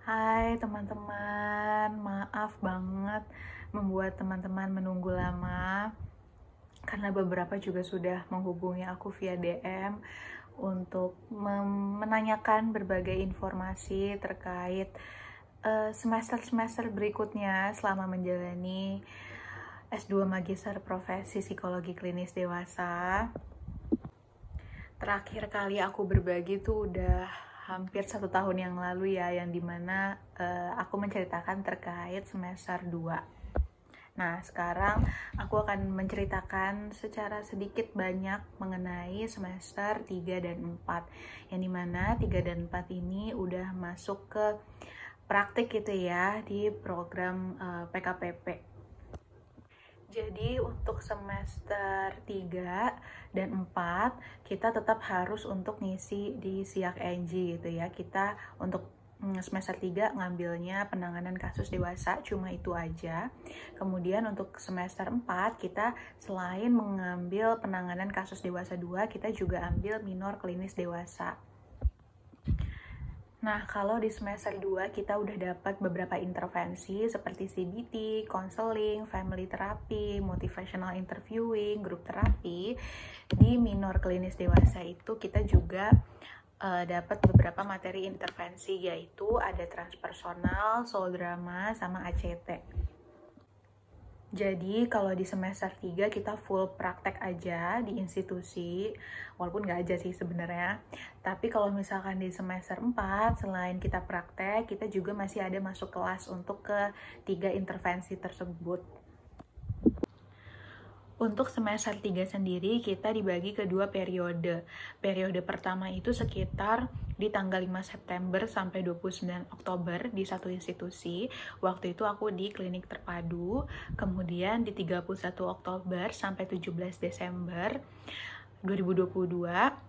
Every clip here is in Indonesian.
Hai teman-teman, maaf banget membuat teman-teman menunggu lama karena beberapa juga sudah menghubungi aku via DM untuk menanyakan berbagai informasi terkait semester-semester berikutnya selama menjalani S2 Magister Profesi Psikologi Klinis Dewasa. Terakhir kali aku berbagi tuh udah hampir 1 tahun yang lalu ya, yang dimana aku menceritakan terkait semester 2. Nah, sekarang aku akan menceritakan secara sedikit banyak mengenai semester 3 dan 4, yang dimana 3 dan 4 ini udah masuk ke praktik gitu ya di program PKPP. Jadi untuk semester 3 dan 4 kita tetap harus untuk ngisi di SIAK NG gitu ya. Kita untuk semester 3 ngambilnya penanganan kasus dewasa, cuma itu aja. Kemudian untuk semester 4 kita selain mengambil penanganan kasus dewasa 2, kita juga ambil minor klinis dewasa. Nah, kalau di semester 2 kita udah dapat beberapa intervensi seperti CBT, counseling, family therapy, motivational interviewing, group terapi. Di minor klinis dewasa itu kita juga dapat beberapa materi intervensi, yaitu ada transpersonal, soul drama, sama ACT. Jadi kalau di semester 3 kita full praktek aja di institusi, walaupun nggak aja sih sebenarnya. Tapi kalau misalkan di semester 4, selain kita praktek, kita juga masih ada masuk kelas untuk ke 3 intervensi tersebut. Untuk semester 3 sendiri kita dibagi ke 2 periode. Periode pertama itu sekitar di tanggal 5 September sampai 29 Oktober di satu institusi. Waktu itu aku di klinik terpadu. Kemudian di 31 Oktober sampai 17 Desember 2022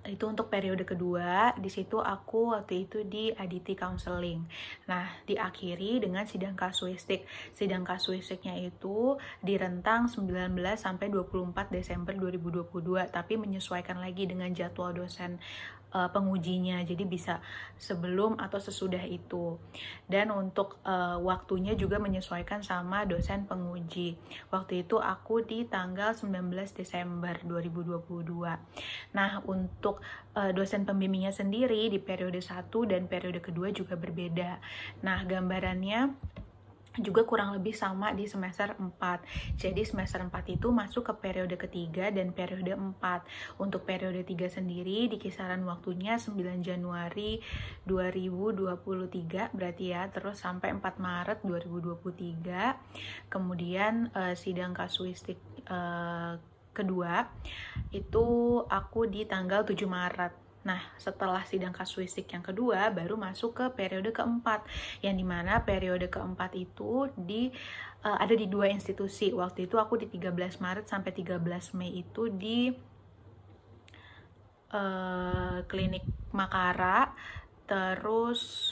itu untuk periode kedua. Di situ aku waktu itu di Aditi Counseling. Nah, diakhiri dengan sidang kasuistik. Sidang kasuistiknya itu di rentang 19 sampai 24 Desember 2022, tapi menyesuaikan lagi dengan jadwal dosen pengujinya, jadi bisa sebelum atau sesudah itu. Dan untuk waktunya juga menyesuaikan sama dosen penguji. Waktu itu aku di tanggal 19 Desember 2022. Nah, untuk dosen pembimbingnya sendiri di periode 1 dan periode kedua juga berbeda. Nah, gambarannya juga kurang lebih sama di semester 4. Jadi semester 4 itu masuk ke periode ketiga dan periode 4. Untuk periode 3 sendiri di kisaran waktunya 9 Januari 2023 berarti ya, terus sampai 4 Maret 2023. Kemudian sidang kasuistik kedua itu aku di tanggal 7 Maret. Nah, setelah sidang kasuistik yang kedua, baru masuk ke periode keempat, yang dimana periode keempat itu ada di 2 institusi. Waktu itu aku di 13 Maret sampai 13 Mei itu di klinik Makara, terus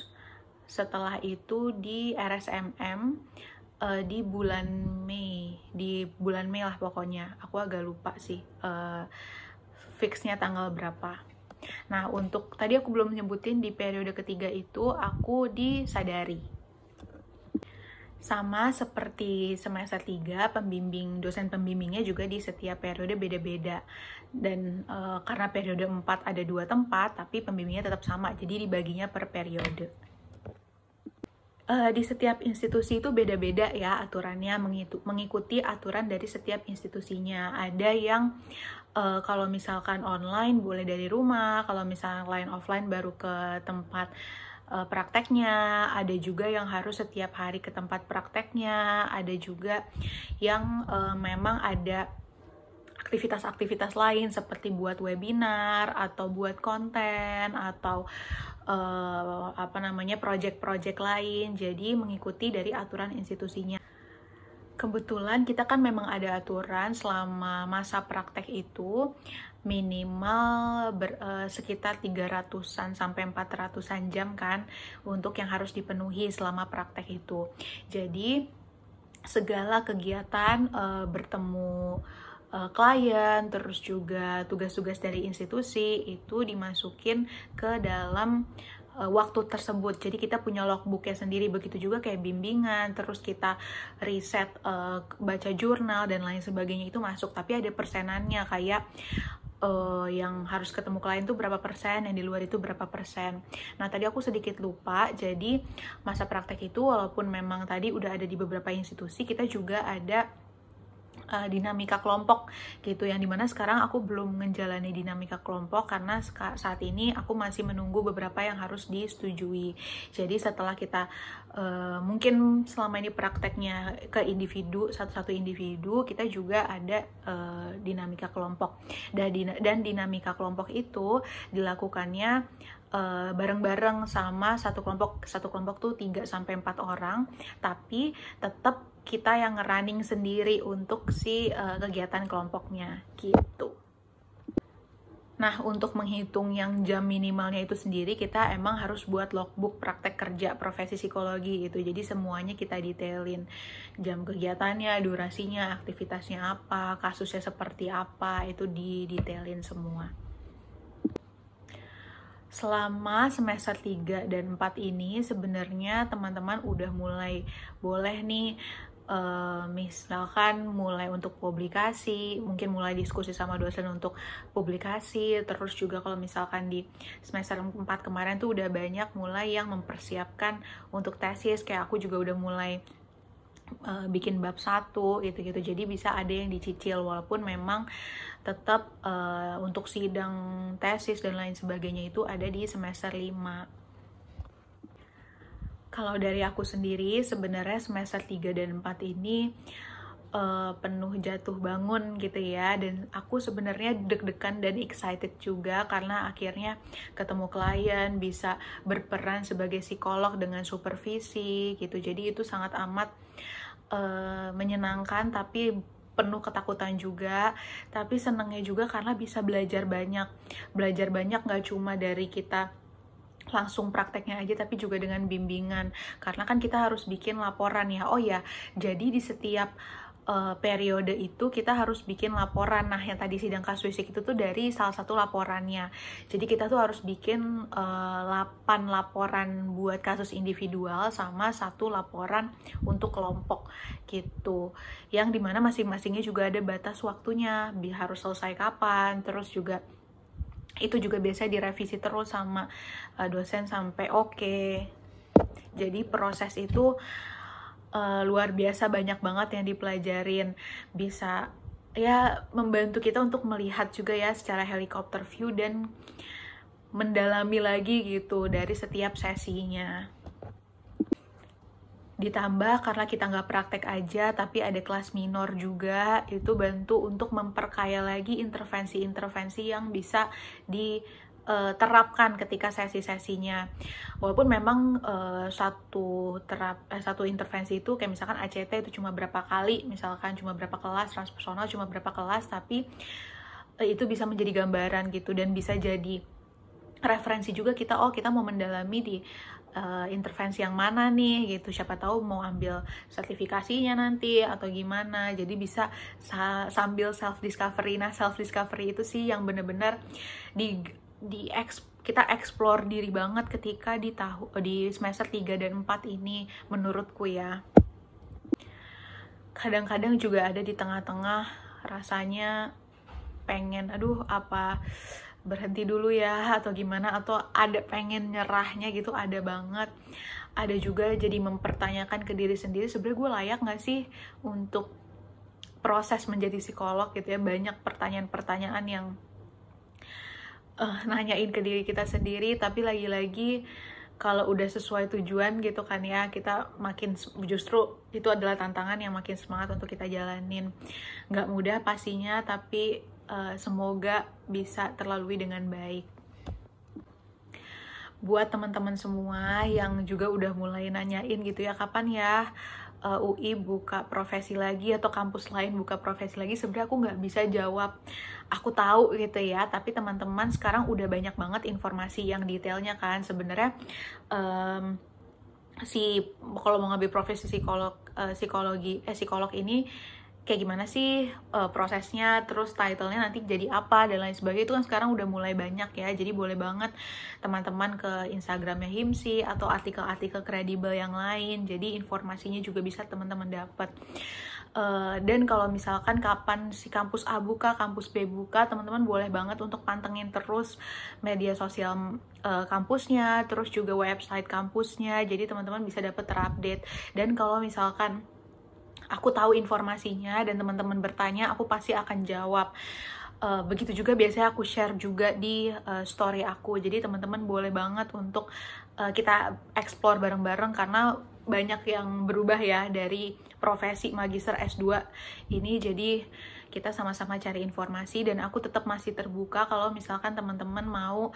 setelah itu di RSMM di bulan Mei lah pokoknya. Aku agak lupa sih fixnya tanggal berapa. Nah, untuk tadi aku belum nyebutin di periode ketiga itu aku disadari. Sama seperti semester 3, dosen pembimbingnya juga di setiap periode beda-beda. Dan karena periode 4 ada 2 tempat, tapi pembimbingnya tetap sama, jadi dibaginya per periode. Di setiap institusi itu beda-beda ya aturannya, mengikuti aturan dari setiap institusinya. Ada yang kalau misalkan online boleh dari rumah, kalau misalkan offline baru ke tempat prakteknya. Ada juga yang harus setiap hari ke tempat prakteknya. Ada juga yang memang ada aktivitas-aktivitas lain seperti buat webinar atau buat konten atau project-project lain. Jadi mengikuti dari aturan institusinya. Kebetulan kita kan memang ada aturan selama masa praktek itu minimal sekitar 300-an sampai 400-an jam kan untuk yang harus dipenuhi selama praktek itu. Jadi segala kegiatan bertemu klien, terus juga tugas-tugas dari institusi itu dimasukin ke dalam waktu tersebut. Jadi kita punya logbooknya sendiri, begitu juga kayak bimbingan, terus kita riset, baca jurnal dan lain sebagainya itu masuk. Tapi ada persenannya, kayak yang harus ketemu klien tuh berapa persen, yang di luar itu berapa persen. Nah tadi aku sedikit lupa, jadi masa praktek itu walaupun memang tadi udah ada di beberapa institusi, kita juga ada dinamika kelompok gitu, yang dimana sekarang aku belum menjalani dinamika kelompok karena saat ini aku masih menunggu beberapa yang harus disetujui. Jadi setelah kita mungkin selama ini prakteknya ke individu, satu-satu individu, kita juga ada dinamika kelompok, dan dinamika kelompok itu dilakukannya bareng-bareng sama satu kelompok tuh 3-4 orang, tapi tetap kita yang running sendiri untuk si kegiatan kelompoknya gitu. Nah, untuk menghitung yang jam minimalnya itu sendiri, kita emang harus buat logbook praktek kerja profesi psikologi gitu. Jadi semuanya kita detailin, jam kegiatannya, durasinya, aktivitasnya apa, kasusnya seperti apa, itu didetailin semua. Selama semester 3 dan 4 ini sebenarnya teman-teman udah mulai boleh nih misalkan mulai untuk publikasi, mungkin mulai diskusi sama dosen untuk publikasi. Terus juga kalau misalkan di semester 4 kemarin tuh udah banyak mulai yang mempersiapkan untuk tesis, kayak aku juga udah mulai bikin bab 1 gitu-gitu. Jadi bisa ada yang dicicil, walaupun memang tetap untuk sidang tesis dan lain sebagainya itu ada di semester 5. Kalau dari aku sendiri, sebenarnya semester 3 dan 4 ini penuh jatuh bangun gitu ya, dan aku sebenarnya deg-degan dan excited juga karena akhirnya ketemu klien, bisa berperan sebagai psikolog dengan supervisi gitu. Jadi itu sangat amat menyenangkan, tapi penuh ketakutan juga, tapi senengnya juga karena bisa belajar banyak gak cuma dari kita langsung prakteknya aja, tapi juga dengan bimbingan, karena kan kita harus bikin laporan ya. Oh ya, jadi di setiap periode itu kita harus bikin laporan. Nah, yang tadi sidang kasuistik itu tuh dari salah satu laporannya. Jadi kita tuh harus bikin 8 laporan buat kasus individual sama 1 laporan untuk kelompok gitu. Yang dimana masing-masingnya juga ada batas waktunya, harus selesai kapan, terus juga itu juga biasa direvisi terus sama dosen sampai oke. Jadi proses itu luar biasa, banyak banget yang dipelajarin, bisa ya membantu kita untuk melihat juga ya secara helikopter view dan mendalami lagi gitu dari setiap sesinya. Ditambah karena kita nggak praktek aja, tapi ada kelas minor juga, itu bantu untuk memperkaya lagi intervensi-intervensi yang bisa diterapkan ketika sesi-sesinya. Walaupun memang satu intervensi itu kayak misalkan ACT itu cuma berapa kali, misalkan cuma berapa kelas, transpersonal cuma berapa kelas, tapi itu bisa menjadi gambaran gitu, dan bisa jadi referensi juga kita, oh kita mau mendalami di intervensi yang mana nih gitu, siapa tahu mau ambil sertifikasinya nanti atau gimana. Jadi bisa sambil self discovery. Nah, self discovery itu sih yang bener-bener kita explore diri banget ketika di semester 3 dan 4 ini menurutku ya. Kadang-kadang juga ada di tengah-tengah rasanya pengen apa berhenti dulu ya atau gimana, atau ada pengen nyerahnya gitu, ada banget. Ada juga jadi mempertanyakan ke diri sendiri, sebenarnya gue layak gak sih untuk proses menjadi psikolog gitu ya. Banyak pertanyaan-pertanyaan yang nanyain ke diri kita sendiri, tapi lagi-lagi kalau udah sesuai tujuan gitu kan ya, kita makin, justru itu adalah tantangan yang makin semangat untuk kita jalanin. Gak mudah pastinya, tapi semoga bisa terlalui dengan baik. Buat teman-teman semua yang juga udah mulai nanyain gitu ya, kapan ya UI buka profesi lagi atau kampus lain buka profesi lagi, sebenarnya aku nggak bisa jawab. Aku tahu gitu ya, tapi teman-teman sekarang udah banyak banget informasi yang detailnya kan. Sebenarnya kalau mau ngambil profesi psikolog ini kayak gimana sih prosesnya, terus title-nya nanti jadi apa, dan lain sebagainya. Itu kan sekarang udah mulai banyak ya, jadi boleh banget teman-teman ke Instagramnya Himsi atau artikel-artikel kredibel yang lain, jadi informasinya juga bisa teman-teman dapat. Dan kalau misalkan kapan si kampus A buka, kampus B buka, teman-teman boleh banget untuk pantengin terus media sosial kampusnya, terus juga website kampusnya, jadi teman-teman bisa dapat terupdate. Dan kalau misalkan aku tahu informasinya dan teman-teman bertanya, aku pasti akan jawab. Begitu juga biasanya aku share juga di story aku. Jadi teman-teman boleh banget untuk kita explore bareng-bareng, karena banyak yang berubah ya dari profesi magister S2 ini. Jadi kita sama-sama cari informasi, dan aku tetap masih terbuka kalau misalkan teman-teman mau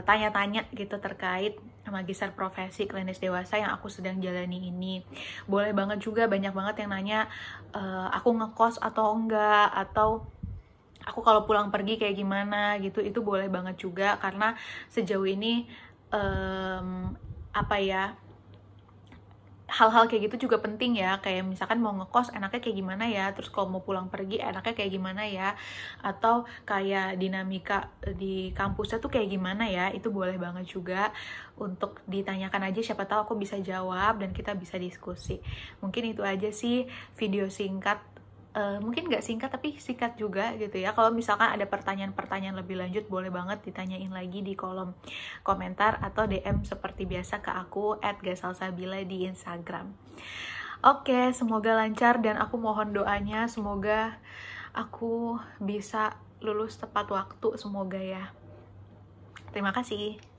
tanya-tanya gitu terkait magister profesi klinis dewasa yang aku sedang jalani ini. Boleh banget juga, banyak banget yang nanya aku ngekos atau enggak, atau aku kalau pulang pergi kayak gimana gitu. Itu boleh banget juga, karena sejauh ini apa ya, hal-hal kayak gitu juga penting ya, kayak misalkan mau ngekos enaknya kayak gimana ya, terus kalau mau pulang pergi enaknya kayak gimana ya, atau kayak dinamika di kampusnya tuh kayak gimana ya. Itu boleh banget juga untuk ditanyakan aja, siapa tahu aku bisa jawab dan kita bisa diskusi. Mungkin itu aja sih video singkat, mungkin nggak singkat tapi singkat juga gitu ya. Kalau misalkan ada pertanyaan-pertanyaan lebih lanjut, boleh banget ditanyain lagi di kolom komentar atau DM seperti biasa ke aku @gasalsabila di Instagram. Oke, semoga lancar dan aku mohon doanya, semoga aku bisa lulus tepat waktu, semoga ya. Terima kasih.